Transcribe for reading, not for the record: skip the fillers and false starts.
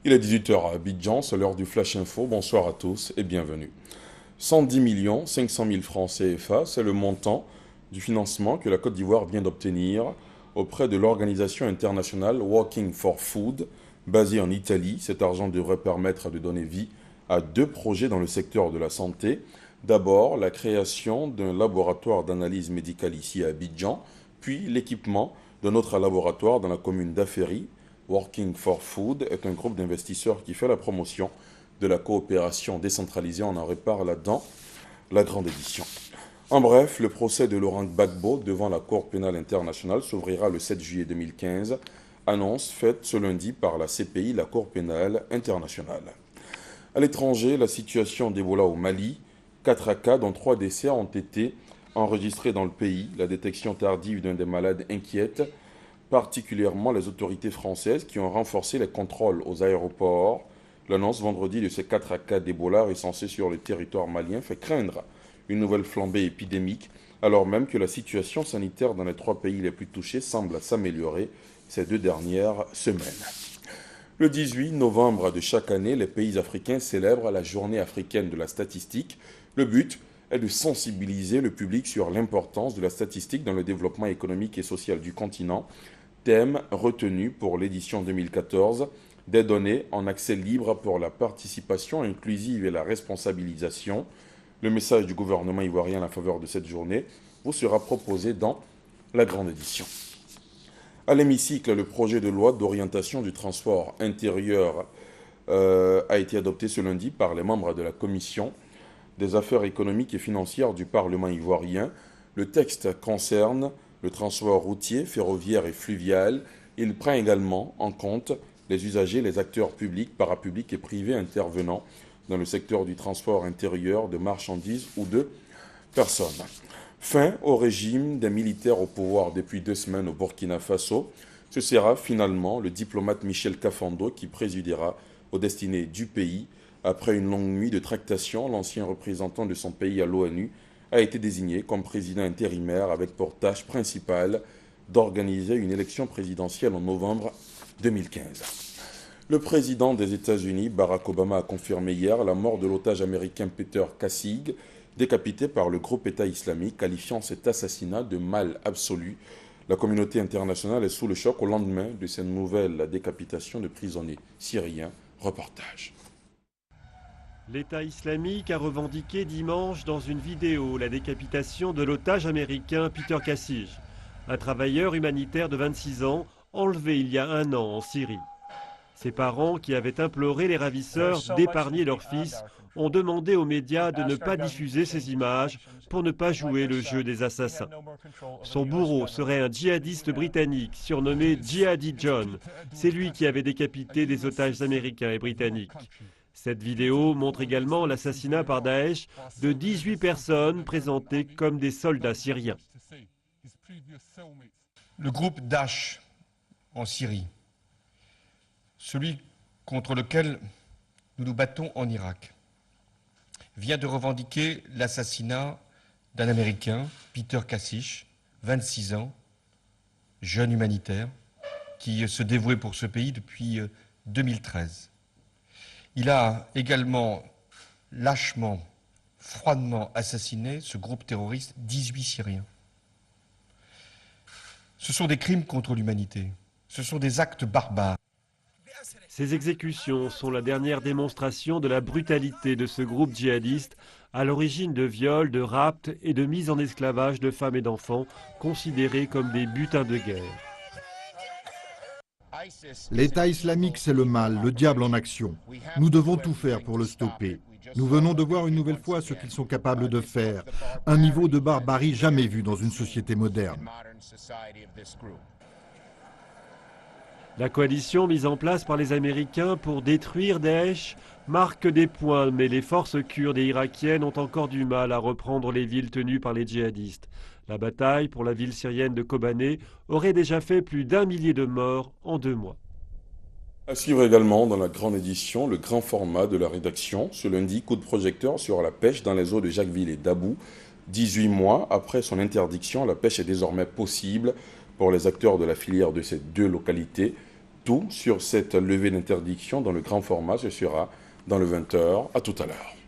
Il est 18 h à Abidjan, c'est l'heure du Flash Info. Bonsoir à tous et bienvenue. 110 500 000 francs CFA, c'est le montant du financement que la Côte d'Ivoire vient d'obtenir auprès de l'organisation internationale Working for Food, basée en Italie. Cet argent devrait permettre de donner vie à 2 projets dans le secteur de la santé. D'abord, la création d'un laboratoire d'analyse médicale ici à Abidjan, puis l'équipement d'un autre laboratoire dans la commune d'Aféry. Working for Food est un groupe d'investisseurs qui fait la promotion de la coopération décentralisée. On en reparle dans la grande édition. En bref, le procès de Laurent Gbagbo devant la Cour pénale internationale s'ouvrira le 7 juillet 2015, annonce faite ce lundi par la CPI, la Cour pénale internationale. À l'étranger, la situation d'Ebola au Mali, 4 cas dont 3 décès ont été enregistrés dans le pays. La détection tardive d'un des malades inquiète particulièrement les autorités françaises qui ont renforcé les contrôles aux aéroports. L'annonce vendredi de ces 4 cas d'Ebola recensés sur le territoire malien fait craindre une nouvelle flambée épidémique, alors même que la situation sanitaire dans les 3 pays les plus touchés semble s'améliorer ces 2 dernières semaines. Le 18 novembre de chaque année, les pays africains célèbrent la journée africaine de la statistique. Le but est de sensibiliser le public sur l'importance de la statistique dans le développement économique et social du continent. Thème retenu pour l'édition 2014, des données en accès libre pour la participation inclusive et la responsabilisation. Le message du gouvernement ivoirien à la faveur de cette journée vous sera proposé dans la grande édition. À l'hémicycle, le projet de loi d'orientation du transport intérieur a été adopté ce lundi par les membres de la Commission des affaires économiques et financières du Parlement ivoirien. Le texte concerne le transport routier, ferroviaire et fluvial. Il prend également en compte les usagers, les acteurs publics, parapublics et privés intervenant dans le secteur du transport intérieur de marchandises ou de personnes. Fin au régime des militaires au pouvoir depuis 2 semaines au Burkina Faso. Ce sera finalement le diplomate Michel Kafando qui présidera aux destinées du pays. Après une longue nuit de tractations, l'ancien représentant de son pays à l'ONU a été désigné comme président intérimaire avec pour tâche principale d'organiser une élection présidentielle en novembre 2015. Le président des États-Unis, Barack Obama, a confirmé hier la mort de l'otage américain Peter Kassig, décapité par le groupe État islamique, qualifiant cet assassinat de mal absolu. La communauté internationale est sous le choc au lendemain de cette nouvelle décapitation de prisonniers syriens. Reportage. L'État islamique a revendiqué dimanche dans une vidéo la décapitation de l'otage américain Peter Kassig, un travailleur humanitaire de 26 ans enlevé il y a 1 an en Syrie. Ses parents, qui avaient imploré les ravisseurs d'épargner leur fils, ont demandé aux médias de ne pas diffuser ces images pour ne pas jouer le jeu des assassins. Son bourreau serait un djihadiste britannique surnommé Jihadi John. C'est lui qui avait décapité des otages américains et britanniques. Cette vidéo montre également l'assassinat par Daesh de 18 personnes présentées comme des soldats syriens. Le groupe Daesh en Syrie, celui contre lequel nous nous battons en Irak, vient de revendiquer l'assassinat d'un Américain, Peter Kassig, 26 ans, jeune humanitaire, qui se dévouait pour ce pays depuis 2013. Il a également lâchement, froidement assassiné, ce groupe terroriste, 18 Syriens. Ce sont des crimes contre l'humanité. Ce sont des actes barbares. Ces exécutions sont la dernière démonstration de la brutalité de ce groupe djihadiste à l'origine de viols, de rapts et de mise en esclavage de femmes et d'enfants considérés comme des butins de guerre. L'État islamique, c'est le mal, le diable en action. Nous devons tout faire pour le stopper. Nous venons de voir une nouvelle fois ce qu'ils sont capables de faire. Un niveau de barbarie jamais vu dans une société moderne. La coalition mise en place par les Américains pour détruire Daesh marque des points, mais les forces kurdes et irakiennes ont encore du mal à reprendre les villes tenues par les djihadistes. La bataille pour la ville syrienne de Kobané aurait déjà fait plus d'1 millier de morts en 2 mois. À suivre également dans la grande édition, le grand format de la rédaction. Ce lundi, coup de projecteur sur la pêche dans les eaux de Jacquesville et d'Abou. 18 mois après son interdiction, la pêche est désormais possible pour les acteurs de la filière de ces 2 localités. tout sur cette levée d'interdiction dans le grand format, ce sera dans le 20h. À tout à l'heure.